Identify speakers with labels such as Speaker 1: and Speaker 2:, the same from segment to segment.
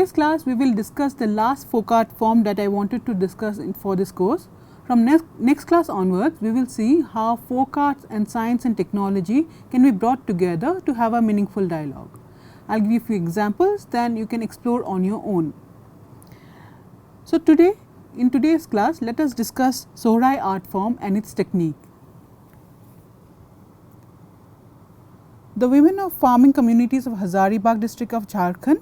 Speaker 1: today's class we will discuss the last folk art form that I wanted to discuss for this course. From next class onwards, we will see how folk arts and science and technology can be brought together to have a meaningful dialogue. I will give you a few examples, then you can explore on your own. So, in today's class, let us discuss Sohrai art form and its technique. The women of farming communities of Hazaribagh district of Jharkhand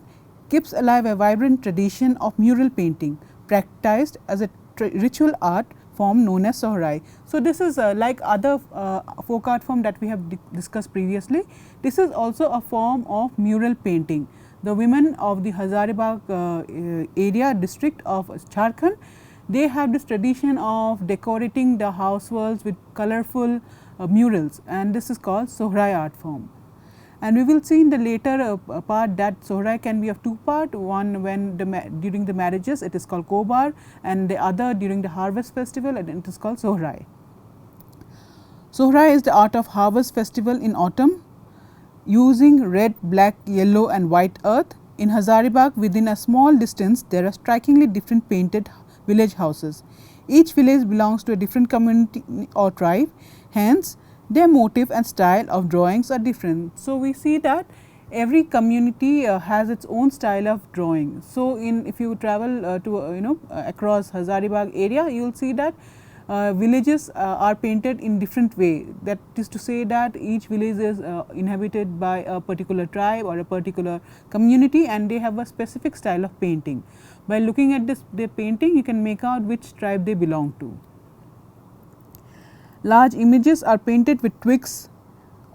Speaker 1: keeps alive a vibrant tradition of mural painting practiced as a ritual art form known as Sohrai. So, this is like other folk art form that we have discussed previously. This is also a form of mural painting. The women of the Hazaribagh area district of Jharkhand, they have this tradition of decorating the house walls with colorful murals, and this is called Sohrai art form. And we will see in the later part that Sohrai can be of two parts, one when during the marriages it is called Kobar, and the other during the harvest festival and it is called Sohrai. Sohrai is the art of harvest festival in autumn using red, black, yellow and white earth. In Hazaribagh, within a small distance there are strikingly different painted village houses. Each village belongs to a different community or tribe, hence their motive and style of drawings are different. So, we see that every community has its own style of drawing. So, if you travel to across Hazaribagh area, you will see that villages are painted in different way. That is to say that each village is inhabited by a particular tribe or a particular community, and they have a specific style of painting. By looking at their painting, you can make out which tribe they belong to. Large images are painted with twigs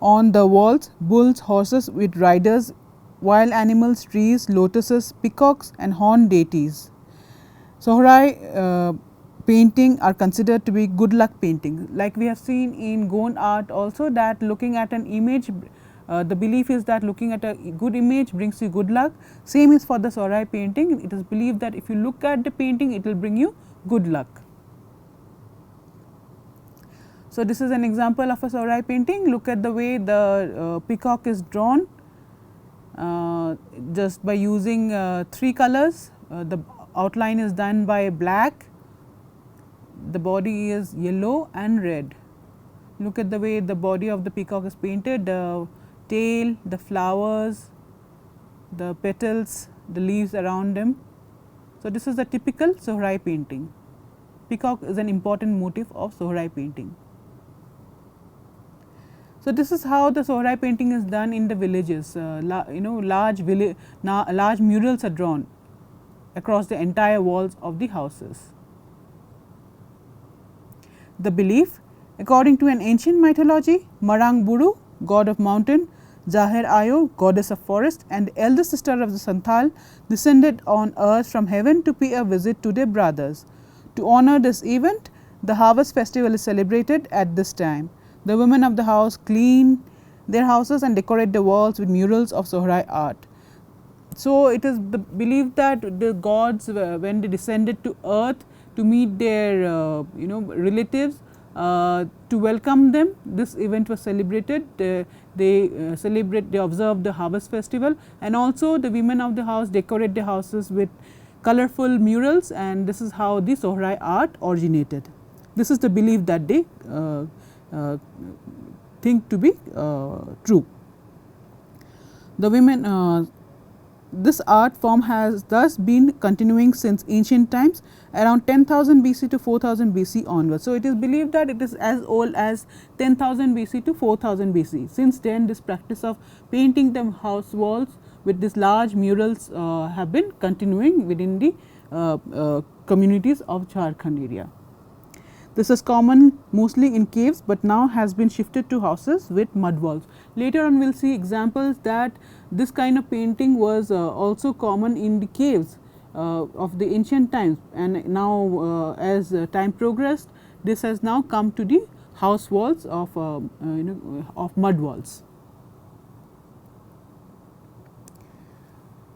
Speaker 1: on the walls, bulls, horses with riders, wild animals, trees, lotuses, peacocks and horned deities. Sohrai painting are considered to be good luck painting. Like we have seen in Gond art also, that looking at an image, the belief is that looking at a good image brings you good luck. Same is for the Sohrai painting. It is believed that if you look at the painting, it will bring you good luck. So, this is an example of a Sohrai painting. Look at the way the peacock is drawn just by using three colors. The outline is done by black, the body is yellow and red. Look at the way the body of the peacock is painted, the tail, the flowers, the petals, the leaves around them. So, this is the typical Sohrai painting. Peacock is an important motif of Sohrai painting. So, this is how the Sohrai painting is done in the villages. Large murals are drawn across the entire walls of the houses. The belief: according to an ancient mythology, Marang Buru, god of mountain, Zahir Ayo, goddess of forest, and the elder sister of the Santhal, descended on earth from heaven to pay a visit to their brothers. To honor this event, the harvest festival is celebrated at this time. The women of the house clean their houses and decorate the walls with murals of Sohrai art. So, it is believed that the gods, when they descended to earth to meet their relatives, to welcome them, this event was celebrated. They observe the harvest festival, and also the women of the house decorate their houses with colorful murals, and this is how the Sohrai art originated. This is the belief that they think to be true. The women, this art form has thus been continuing since ancient times, around 10,000 BC to 4000 BC onwards. So, it is believed that it is as old as 10,000 BC to 4000 BC. Since then, this practice of painting the house walls with these large murals have been continuing within the communities of Jharkhand area. This is common mostly in caves, but now has been shifted to houses with mud walls. Later on we will see examples that this kind of painting was also common in the caves of the ancient times, and now as time progressed, this has now come to the house walls of mud walls.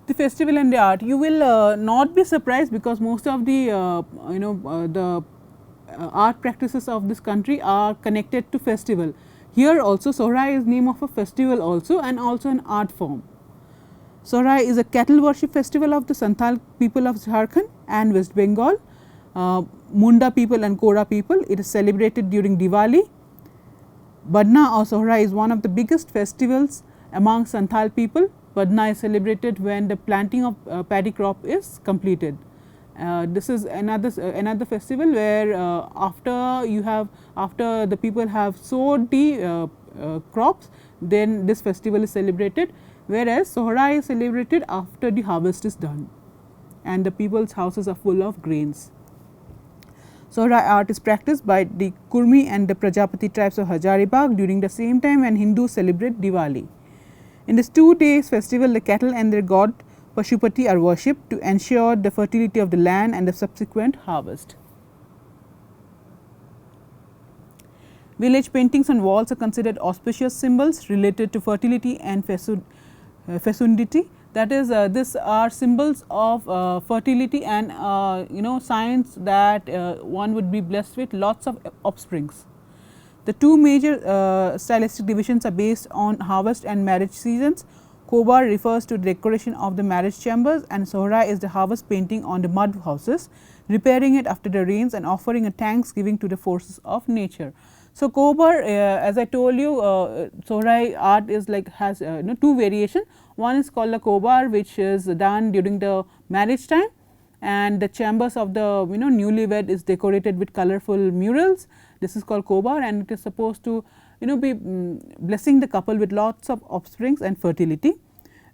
Speaker 1: The festival and the art, you will not be surprised, because most of the art practices of this country are connected to festival. Here also Sohrai is name of a festival also, and also an art form. Sohrai is a cattle worship festival of the Santhal people of Jharkhand and West Bengal, Munda people and Kora people. It is celebrated during Diwali. Badna or Sohrai is one of the biggest festivals among Santhal people. Badna is celebrated when the planting of paddy crop is completed. This is another festival where after the people have sowed the crops, then this festival is celebrated, whereas Sohrai is celebrated after the harvest is done and the people's houses are full of grains. Sohrai art is practiced by the Kurmi and the Prajapati tribes of Hazaribagh during the same time when Hindus celebrate Diwali. In this 2 days festival, the cattle and their god Pashupati are worshipped to ensure the fertility of the land and the subsequent harvest. Village paintings on walls are considered auspicious symbols related to fertility and fecundity. That is, these are symbols of fertility and signs that one would be blessed with lots of offsprings. The two major stylistic divisions are based on harvest and marriage seasons. Kobar refers to the decoration of the marriage chambers and Sohrai is the harvest painting on the mud houses, repairing it after the rains and offering a thanksgiving to the forces of nature. So, Kobar, as I told you, Sohrai art is like has two variations. One is called the Kobar, which is done during the marriage time, and the chambers of the newlywed is decorated with colorful murals. This is called Kobar and it is supposed to be blessing the couple with lots of offsprings and fertility.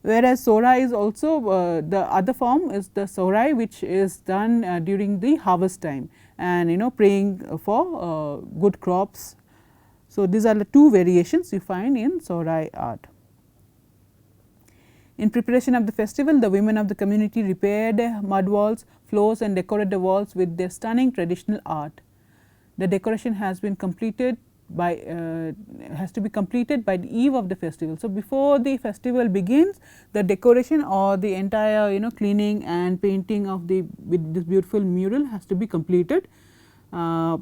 Speaker 1: Whereas, Sohrai is also the other form is the Sohrai, which is done during the harvest time and praying for good crops. So, these are the two variations you find in Sohrai art. In preparation of the festival, the women of the community repair the mud walls, floors and decorate the walls with their stunning traditional art. The decoration has been completed by has to be completed by the eve of the festival. So, before the festival begins, the decoration or the entire cleaning and painting of the with this beautiful mural has to be completed. The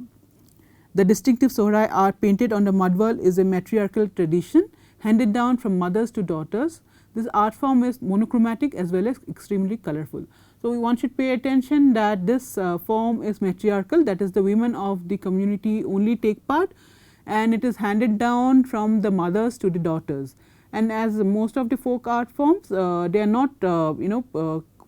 Speaker 1: distinctive Sohrai art painted on the mud wall is a matriarchal tradition handed down from mothers to daughters. This art form is monochromatic as well as extremely colorful. So, one should pay attention that this form is matriarchal, that is the women of the community only take part and it is handed down from the mothers to the daughters. And as most of the folk art forms, they are not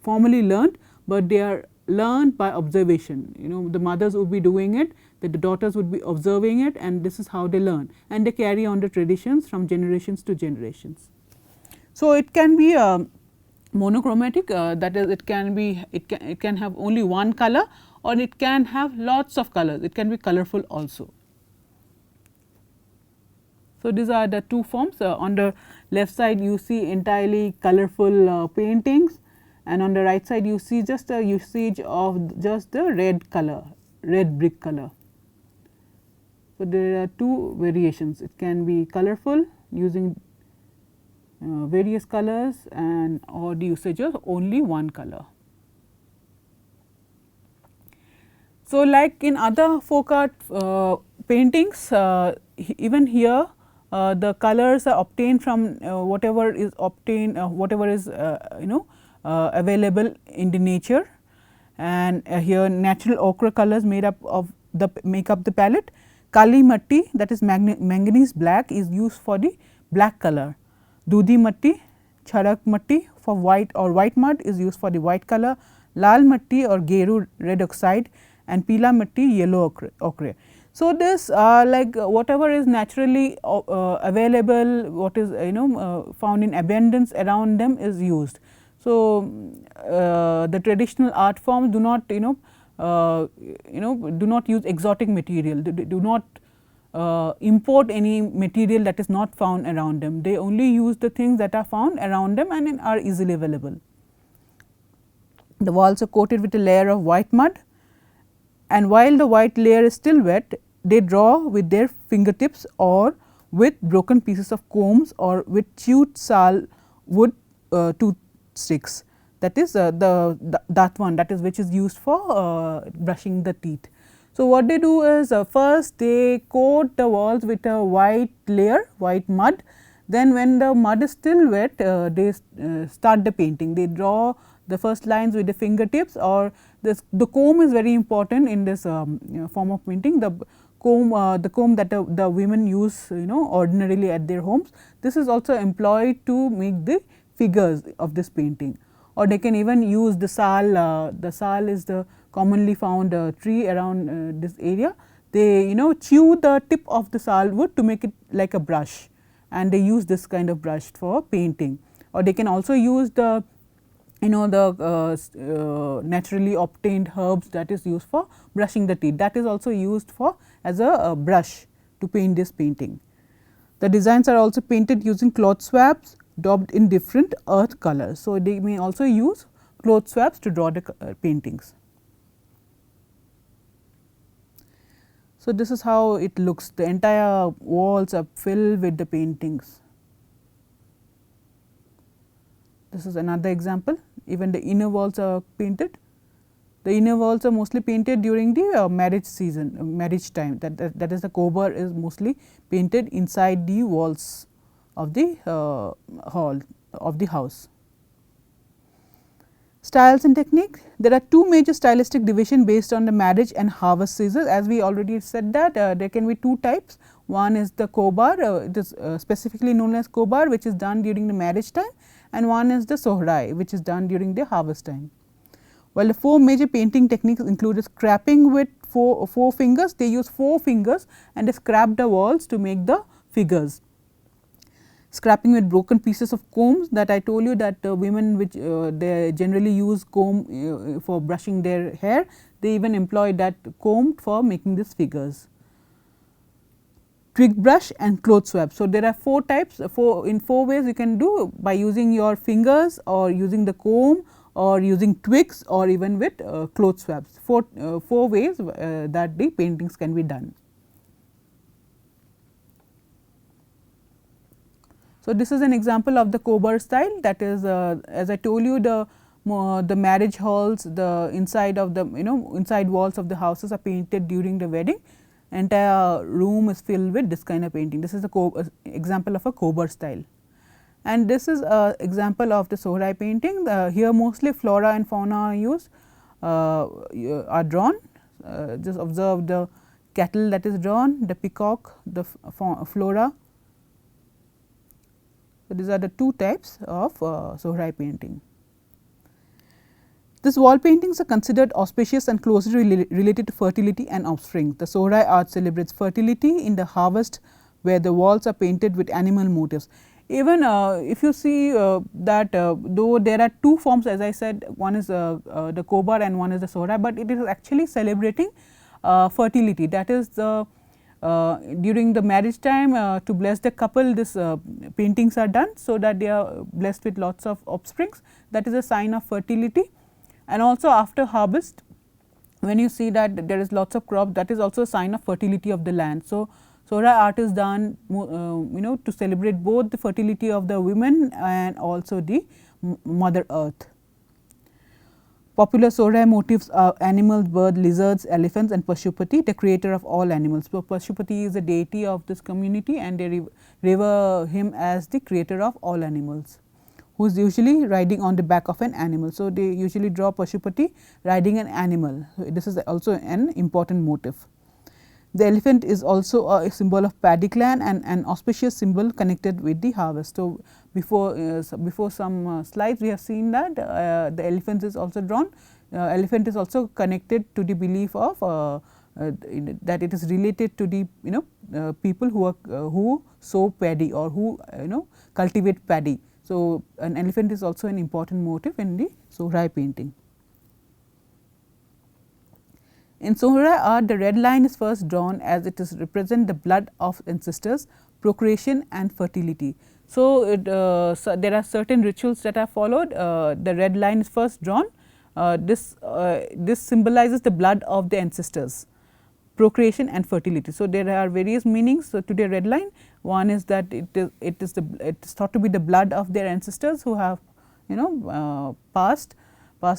Speaker 1: formally learned, but they are learned by observation. The mothers would be doing it, the daughters would be observing it and this is how they learn and they carry on the traditions from generations to generations. So, it can be monochromatic, that is it can have only one color or it can have lots of colors, it can be colorful also. So, these are the two forms. On the left side you see entirely colorful paintings and on the right side you see just a usage of just the red color, red brick color. So, there are two variations, it can be colorful using various colors and or the usage of only one color. So, like in other folk art paintings, even here the colors are obtained from whatever is obtained whatever is available in the nature, and here natural ochre colors make up the palette. Kali matti, that is manganese black, is used for the black color. Dudhi matti, charak matti for white or white mud is used for the white color, lal matti or geru red oxide and pila matti yellow ochre. So, this like whatever is naturally available, what is found in abundance around them is used. So, the traditional art forms do not do not use exotic material, do not import any material that is not found around them. They only use the things that are found around them and are easily available. The walls are coated with a layer of white mud, and while the white layer is still wet, they draw with their fingertips or with broken pieces of combs or with chewed sal wood toothsticks, that is that one, that is which is used for brushing the teeth. So, what they do is first they coat the walls with a white layer, white mud, Then when the mud is still wet, they start the painting. They draw the first lines with the fingertips, or the comb is very important in this form of painting. The comb that the women use ordinarily at their homes. This is also employed to make the figures of this painting, or they can even use the sal. The sal is the commonly found tree around this area. They chew the tip of the sal wood to make it like a brush, and they use this kind of brush for painting. Or they can also use the naturally obtained herbs that is used for brushing the teeth, that is also used for as a brush to paint this painting. The designs are also painted using cloth swabs daubed in different earth colors. So, they may also use cloth swabs to draw the paintings. So, this is how it looks. The entire walls are filled with the paintings. This is another example. Even the inner walls are painted. The inner walls are mostly painted during the marriage season, marriage time. That is, the kobar is mostly painted inside the walls of the hall of the house. Styles and technique. There are two major stylistic division based on the marriage and harvest seasons. As we already said that there can be two types. One is the kobar, it is specifically known as kobar, which is done during the marriage time, and one is the sohrai, which is done during the harvest time. While the four major painting techniques include scrapping with four fingers, they use 4 fingers and they scrap the walls to make the figures. Scrapping with broken pieces of combs, that I told you that women which they generally use comb for brushing their hair, they even employ that comb for making these figures. Twig brush and cloth swab. So, there are 4 types, in 4 ways you can do, by using your fingers or using the comb or using twigs or even with cloth swabs. 4 ways that the paintings can be done. So, this is an example of the kobar style, that is as I told you, the marriage halls, the inside of the inside walls of the houses are painted during the wedding. Entire room is filled with this kind of painting. This is a example of a kobar style, and this is a example of the sohrai painting. Here mostly flora and fauna are used, are drawn. Just observe the cattle that is drawn, the peacock, the flora. So, these are the 2 types of sohrai painting. These wall paintings are considered auspicious and closely related to fertility and offspring. The sohrai art celebrates fertility in the harvest, where the walls are painted with animal motifs. Even if you see that though there are 2 forms, as I said, one is the kobar and one is the sohrai, but it is actually celebrating fertility. That is the during the marriage time, to bless the couple, this paintings are done, so that they are blessed with lots of offsprings. That is a sign of fertility. And also after harvest, when you see that there is lots of crop, that is also a sign of fertility of the land. So, sohrai art is done to celebrate both the fertility of the women and also the mother earth. Popular sohrai motifs are animals, birds, lizards, elephants and Pashupati, the creator of all animals. So, Pashupati is the deity of this community, and they revere him as the creator of all animals, who is usually riding on the back of an animal. So, they usually draw Pashupati riding an animal. So, this is also an important motif. The elephant is also a symbol of paddy clan and an auspicious symbol connected with the harvest. So, before some slides we have seen that the elephant is also drawn. Elephant is also connected to the belief of that it is related to the people who sow paddy or who cultivate paddy. So, an elephant is also an important motif in the sohrai painting. In sohrai art, the red line is first drawn, as it is represent the blood of ancestors, procreation and fertility. So, there are certain rituals that are followed. The red line is first drawn. This symbolizes the blood of the ancestors, procreation and fertility. So, there are various meanings to the red line. One is that it is thought to be the blood of their ancestors who have passed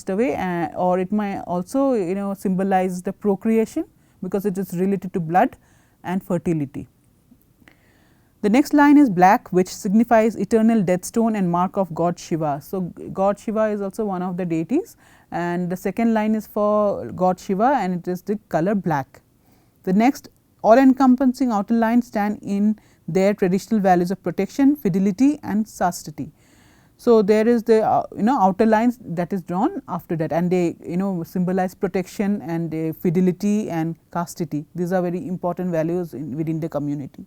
Speaker 1: away, or it might also symbolize the procreation, because it is related to blood and fertility. The next line is black, which signifies eternal death stone and mark of God Shiva. So, God Shiva is also one of the deities, and the second line is for God Shiva and it is the color black. The next all encompassing outer lines stand in their traditional values of protection, fidelity and chastity. So, there is the outer lines that is drawn after that, and they symbolize protection and fidelity and chastity. These are very important values within the community.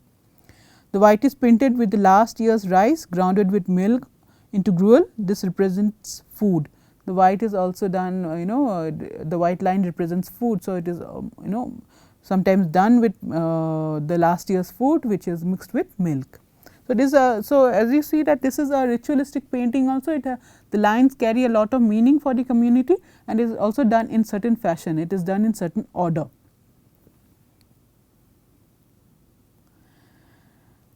Speaker 1: The white is painted with the last year's rice grounded with milk into gruel. This represents food. The white is also done the white line represents food. So, it is sometimes done with the last year's food which is mixed with milk. So, this so as you see that this is a ritualistic painting also, the lines carry a lot of meaning for the community and is also done in certain fashion, it is done in certain order.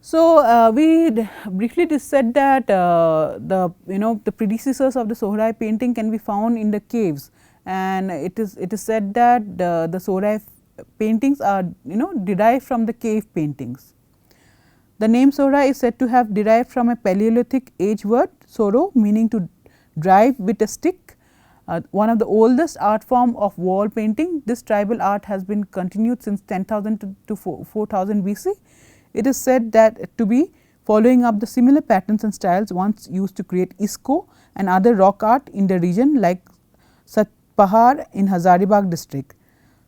Speaker 1: So, we briefly said that the predecessors of the Sohrai painting can be found in the caves, and it is said that the Sohrai paintings are derived from the cave paintings. The name Sohrai is said to have derived from a Paleolithic age word soro, meaning to drive with a stick, one of the oldest art form of wall painting. This tribal art has been continued since 10,000 to 4000 BC. It is said that to be following up the similar patterns and styles once used to create ISKCO and other rock art in the region like Satpahar in Hazaribagh district.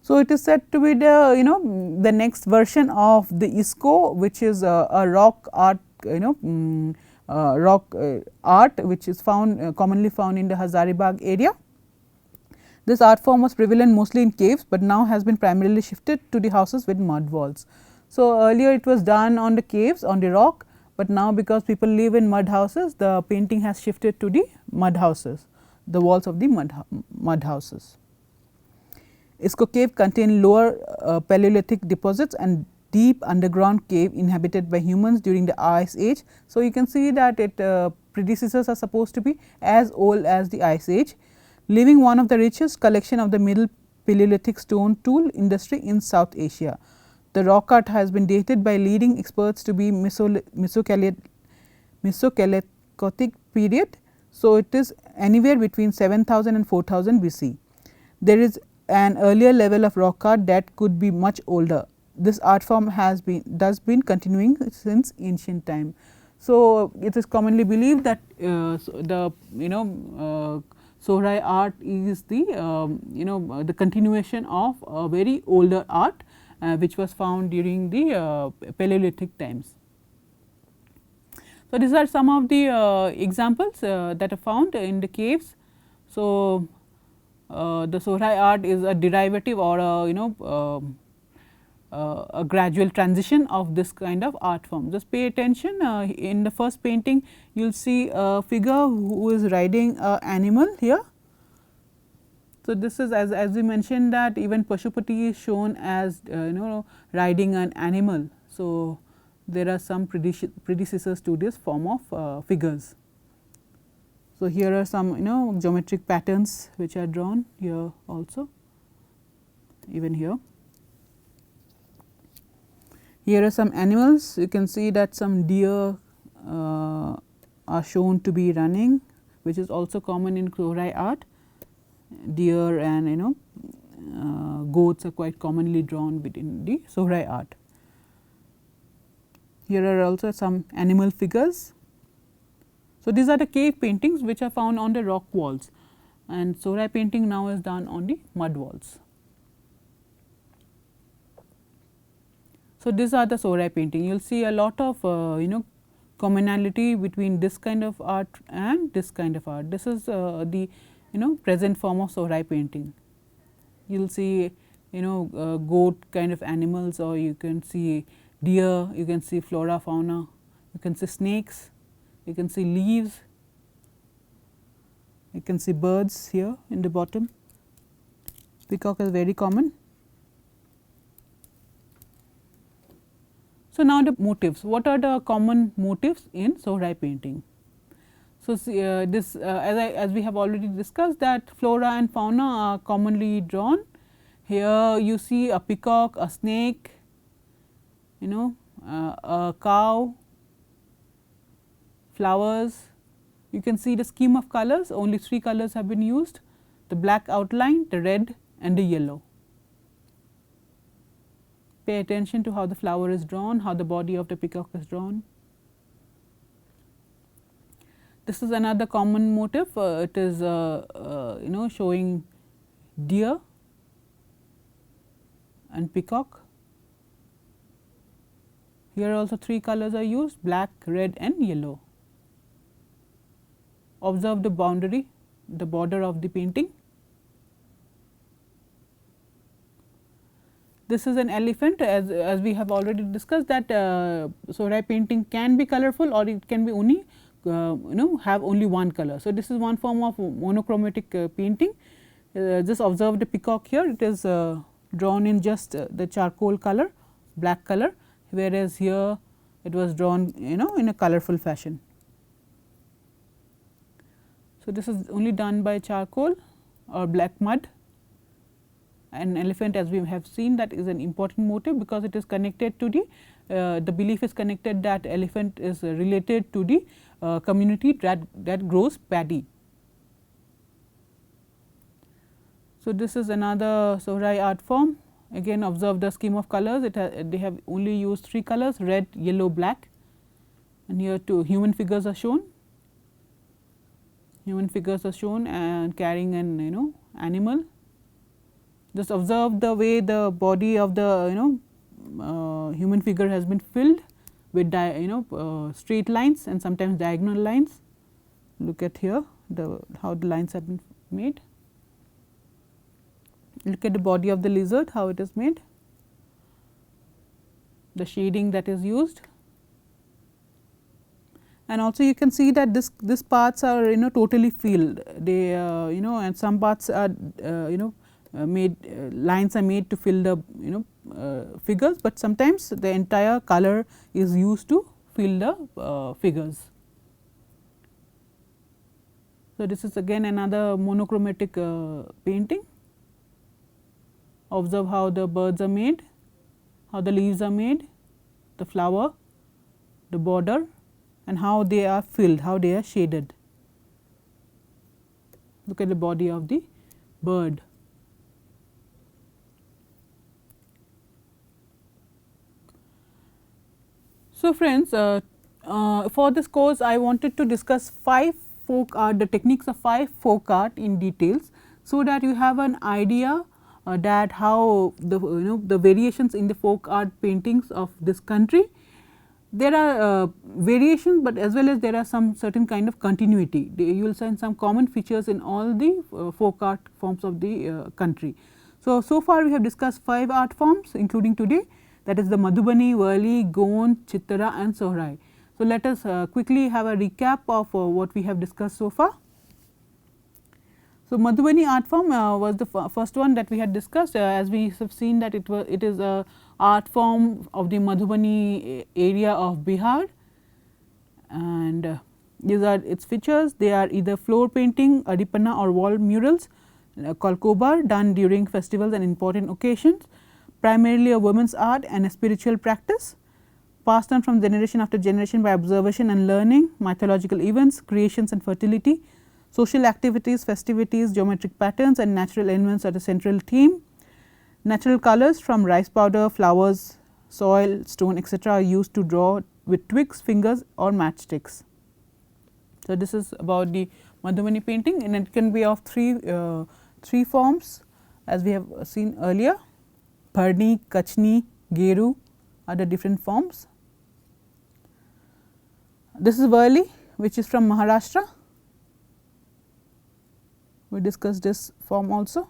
Speaker 1: So, it is said to be the the next version of the ISKCO, which is a rock art rock art which is found commonly found in the Hazaribagh area. This art form was prevalent mostly in caves, but now has been primarily shifted to the houses with mud walls. So, earlier it was done on the caves on the rock, but now because people live in mud houses, the painting has shifted to the mud houses, the walls of the mud houses. ISKCO cave contain lower Paleolithic deposits and deep underground cave inhabited by humans during the Ice Age. So, you can see that predecessors are supposed to be as old as the Ice Age, leaving one of the richest collection of the middle Paleolithic stone tool industry in South Asia. The rock art has been dated by leading experts to be Mesocalitic period. So, it is anywhere between 7000 and 4000 BC. There is an earlier level of rock art that could be much older. This art form has been continuing since ancient time. So, it is commonly believed that the Sohrai art is the continuation of a very older art which was found during the Paleolithic times. So, these are some of the examples that are found in the caves. So, the Sohrai art is a derivative or a gradual transition of this kind of art form. Just pay attention, in the first painting you will see a figure who is riding an animal here. So, this is as we mentioned that even Pashupati is shown as riding an animal. So, there are some predecessors to this form of figures. So, here are some geometric patterns which are drawn here also, even here. Here are some animals, you can see that some deer are shown to be running, which is also common in Sohrai art. Deer and goats are quite commonly drawn within the Sohrai art. Here are also some animal figures. So, these are the cave paintings which are found on the rock walls, and Sohrai painting now is done on the mud walls. So, these are the Sohrai painting. You will see a lot of commonality between this kind of art and this kind of art. This is the present form of Sohrai painting. You will see goat kind of animals, or you can see deer, you can see flora fauna, you can see snakes, you can see leaves, you can see birds here in the bottom. Peacock is very common. So, now the motifs. What are the common motifs in Sohrai painting? So, this as we have already discussed that flora and fauna are commonly drawn. Here you see a peacock, a snake, a cow, flowers. You can see the scheme of colors, only 3 colors have been used, the black outline, the red and the yellow. Pay attention to how the flower is drawn, how the body of the peacock is drawn. This is another common motif, it is showing deer and peacock. Here also 3 colors are used, black, red and yellow. Observe the boundary, the border of the painting. This is an elephant, as we have already discussed that Sohrai painting can be colorful or it can be only have only one color. So, this is one form of monochromatic painting. Just observe the peacock here, it is drawn in just the charcoal color, black color, whereas here it was drawn in a colorful fashion. So, this is only done by charcoal or black mud. An elephant, as we have seen, that is an important motif because it is connected to the belief is connected that elephant is related to the community that grows paddy. So, this is another Sohrai art form. Again observe the scheme of colors, they have only used 3 colors, red, yellow, black, and here 2 human figures are shown. Human figures are shown and carrying an animal. Just observe the way the body of the human figure has been filled with straight lines and sometimes diagonal lines. Look at here how the lines have been made. Look at the body of the lizard, how it is made, the shading that is used. And also you can see that this parts are totally filled, they and some parts are made lines are made to fill the figures, but sometimes the entire color is used to fill the figures. So, this is again another monochromatic painting. Observe how the birds are made, how the leaves are made, the flower, the border, and how they are filled, how they are shaded. Look at the body of the bird. So, friends, for this course I wanted to discuss 5 folk art, the techniques of 5 folk art in details, so that you have an idea that how the variations in the folk art paintings of this country. There are variations, but as well as there are some certain kind of continuity. You will find some common features in all the folk art forms of the country. So far we have discussed 5 art forms including today, that is the Madhubani, Worli, Gond, Chittara and Sohrai. So, let us quickly have a recap of what we have discussed so far. So, Madhubani art form was the first one that we had discussed, as we have seen that it is a art form of the Madhubani area of Bihar, and these are its features. They are either floor painting, Aripanna or wall murals called Kobar, done during festivals and important occasions, primarily a women's art and a spiritual practice, passed on from generation after generation by observation and learning, mythological events, creations and fertility, social activities, festivities, geometric patterns and natural elements are the central theme. Natural colors from rice powder, flowers, soil, stone etc. are used to draw with twigs, fingers or matchsticks. So, this is about the Madhubani painting, and it can be of three forms as we have seen earlier. Bharni, Kachni, Geru are the different forms. This is Worli, which is from Maharashtra. We discussed this form also.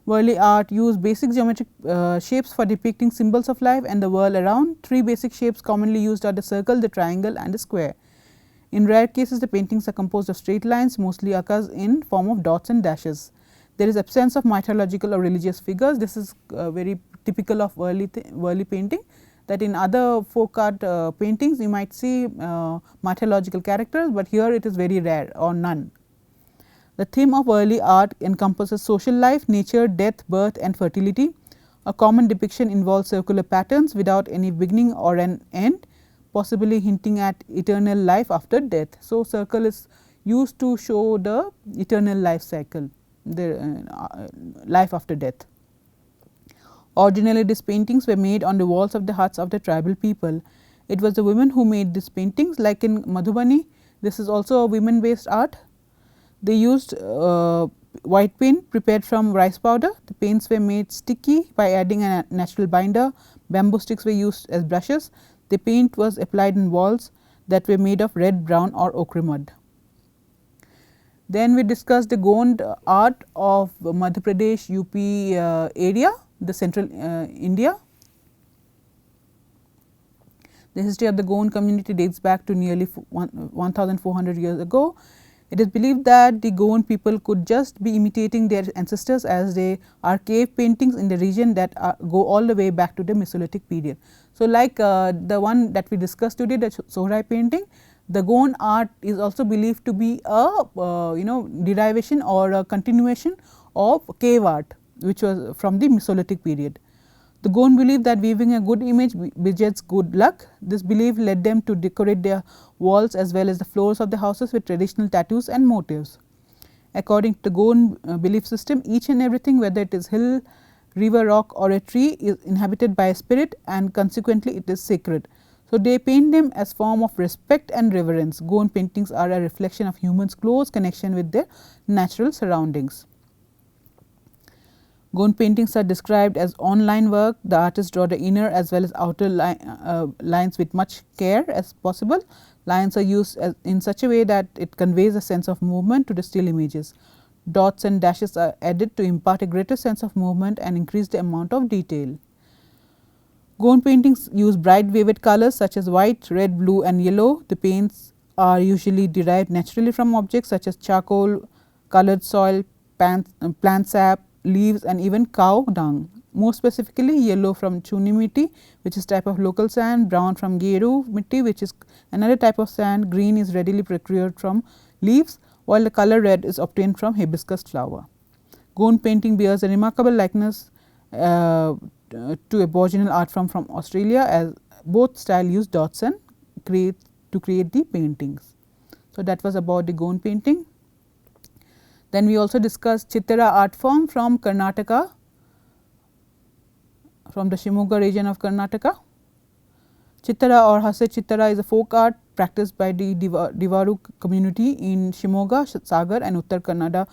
Speaker 1: Worli art use basic geometric shapes for depicting symbols of life and the world around. 3 basic shapes commonly used are the circle, the triangle and the square. In rare cases, the paintings are composed of straight lines, mostly occurs in form of dots and dashes. There is absence of mythological or religious figures. This is very typical of Worli painting, that in other folk art paintings you might see mythological characters, but here it is very rare or none. The theme of Worli art encompasses social life, nature, death, birth and fertility. A common depiction involves circular patterns without any beginning or an end. possibly hinting at eternal life after death. So, circle is used to show the eternal life cycle, the life after death. Originally, these paintings were made on the walls of the huts of the tribal people. It was the women who made these paintings, like in Madhubani. This is also a women based art. They used white paint prepared from rice powder. The paints were made sticky by adding a natural binder. Bamboo sticks were used as brushes. The paint was applied in walls that were made of red, brown or ochre mud. Then we discussed the Gond art of Madhya Pradesh, UP area, the central India. The history of the Gond community dates back to nearly 1400 years ago. It is believed that the Gond people could just be imitating their ancestors, as they are cave paintings in the region that go all the way back to the Mesolithic period. So, like the one that we discussed today, the Sohrai painting, the Gond art is also believed to be a derivation or a continuation of cave art, which was from the Mesolithic period. The Gond believed that weaving a good image begets good luck. This belief led them to decorate their walls as well as the floors of the houses with traditional tattoos and motifs. According to the Gond belief system, each and everything, whether it is hill, river, rock or a tree, is inhabited by a spirit, and consequently it is sacred. So, they paint them as form of respect and reverence. Gond paintings are a reflection of humans' close connection with their natural surroundings. Gond paintings are described as on-line work. The artists draw the inner as well as outer lines with much care as possible. Lines are used in such a way that it conveys a sense of movement to the still images. Dots and dashes are added to impart a greater sense of movement and increase the amount of detail. Gond paintings use bright vivid colors such as white, red, blue and yellow. The paints are usually derived naturally from objects such as charcoal, colored soil, plant sap, leaves and even cow dung. More specifically, yellow from chuni mitti, which is type of local sand, brown from geru mitti, which is another type of sand, green is readily procured from leaves, while the color red is obtained from hibiscus flower. Gond painting bears a remarkable likeness to Aboriginal art form from Australia, as both style use dots and create the paintings. So, that was about the Gond painting. Then we also discussed Chittara art form from Karnataka, from the Shimoga region of Karnataka. Chittara or Hase Chittara is a folk art practiced by the Divaru community in Shimoga, Sagar and Uttar Kannada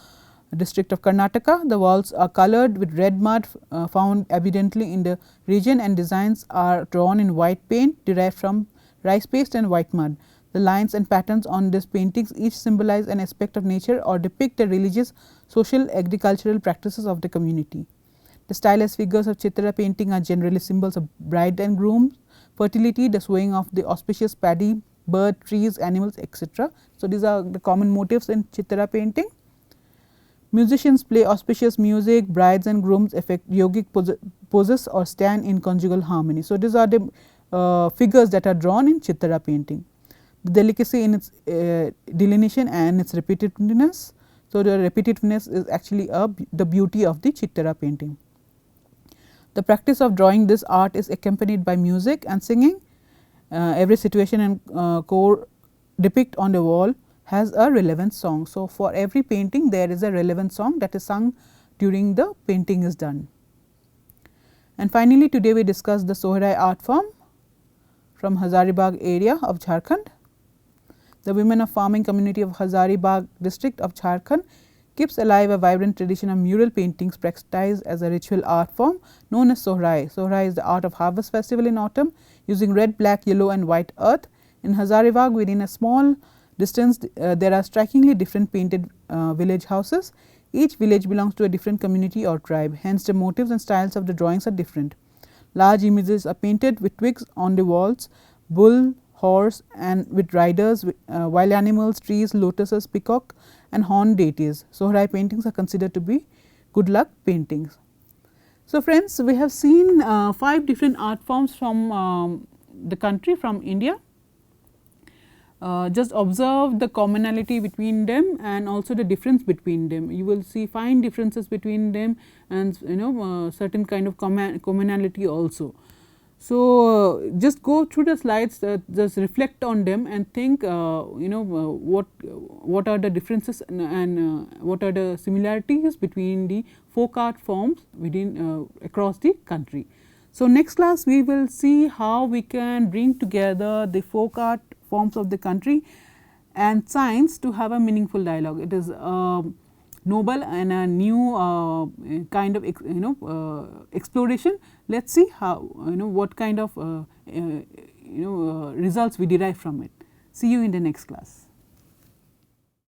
Speaker 1: district of Karnataka. The walls are colored with red mud found evidently in the region, and designs are drawn in white paint derived from rice paste and white mud. The lines and patterns on these paintings each symbolize an aspect of nature or depict the religious, social, agricultural practices of the community. The stylized figures of Chittara painting are generally symbols of bride and groom, fertility, the sowing of the auspicious paddy, bird, trees, animals, etc. So, these are the common motifs in Chittara painting. Musicians play auspicious music, brides and grooms effect yogic poses or stand in conjugal harmony. So, these are the figures that are drawn in Chittara painting. The delicacy in its delineation and its repetitiveness. So, the repetitiveness is actually the beauty of the Chittara painting. The practice of drawing this art is accompanied by music and singing. Every situation and core depict on the wall has a relevant song. So, for every painting there is a relevant song that is sung during the painting is done. And finally, today we discuss the Sohrai art form from Hazaribagh area of Jharkhand. The women of farming community of Hazaribagh district of Jharkhand keeps alive a vibrant tradition of mural paintings practiced as a ritual art form known as Sohrai. Sohrai is the art of harvest festival in autumn using red, black, yellow and white earth. In Hazaribagh, within a small distance there are strikingly different painted village houses. Each village belongs to a different community or tribe, hence the motifs and styles of the drawings are different. Large images are painted with twigs on the walls, bull, horse and with riders, wild animals, trees, lotuses, peacock and horned deities. Sohrai paintings are considered to be good luck paintings. So, friends, we have seen 5 different art forms from the country, from India. Just observe the commonality between them and also the difference between them. You will see fine differences between them and certain kind of commonality also. So, just go through the slides, just reflect on them and think what are the differences and what are the similarities between the folk art forms within across the country. So, next class we will see how we can bring together the folk art forms of the country and science to have a meaningful dialogue. It is noble and a new kind of exploration. Let us see how what kind of results we derive from it. See you in the next class.